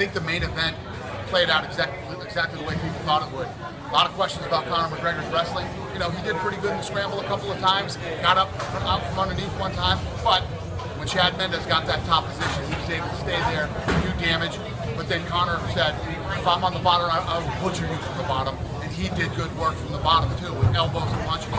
think the main event played out exactly the way people thought it would. A lot of questions about Conor McGregor's wrestling. You know, he did pretty good in the scramble a couple of times, got up out from underneath one time, but when Chad Mendes got that top position, he was able to stay there, do damage, but then Conor said, if I'm on the bottom, I will butcher you from the bottom, and he did good work from the bottom too, with elbows and punches.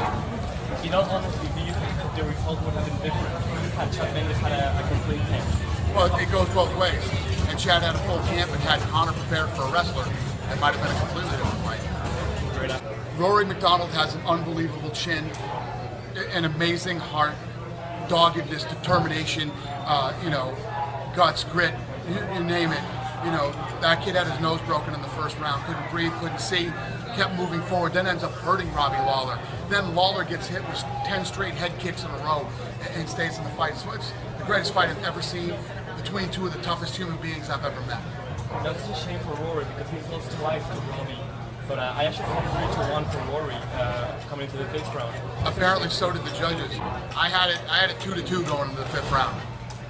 You know, honestly, do you think the result would have been different had Chad Mendes had a complete camp? Well, it goes both ways. And Chad had a full camp and had Conor prepared for a wrestler. It might have been a completely different fight. Rory McDonald has an unbelievable chin, an amazing heart, doggedness, determination, guts, grit, you name it. You know, that kid had his nose broken in the first round, couldn't breathe, couldn't see, kept moving forward, then ends up hurting Robbie Lawler. Then Lawler gets hit with 10 straight head kicks in a row and stays in the fight. So it's the greatest fight I've ever seen between two of the toughest human beings I've ever met. That's a shame for Rory because he's lost twice to Robbie. But I actually thought 3-1 for Rory coming into the fifth round. Apparently, so did the judges. I had it 2-2 going into the fifth round.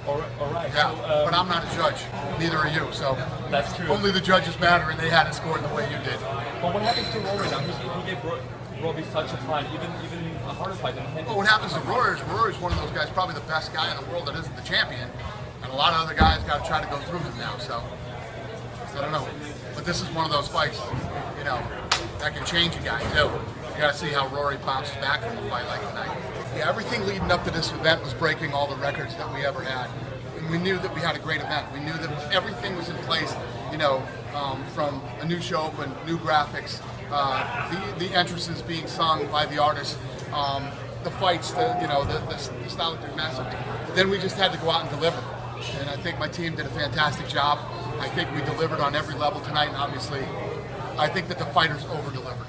All right. Yeah, so, but I'm not a judge. Neither are you. So that's true. Only the judges matter, and they had it scored the way you did. But what happens to Rory now? He gave Robbie such a fight, even a harder fight than him. Well, what happens to Rory is Rory's one of those guys, probably the best guy in the world that isn't the champion, and a lot of other guys got to try to go through him now. So I don't know. But this is one of those fights, you know, that can change a guy too. You got to see how Rory bounces back from a fight like tonight. Yeah, everything leading up to this event was breaking all the records that we ever had. And we knew that we had a great event. We knew that everything was in place, you know, from a new show open, new graphics, the entrances being sung by the artists, the fights, the stylistic message. Then we just had to go out and deliver. And I think my team did a fantastic job. I think we delivered on every level tonight, and obviously, I think that the fighters over-delivered.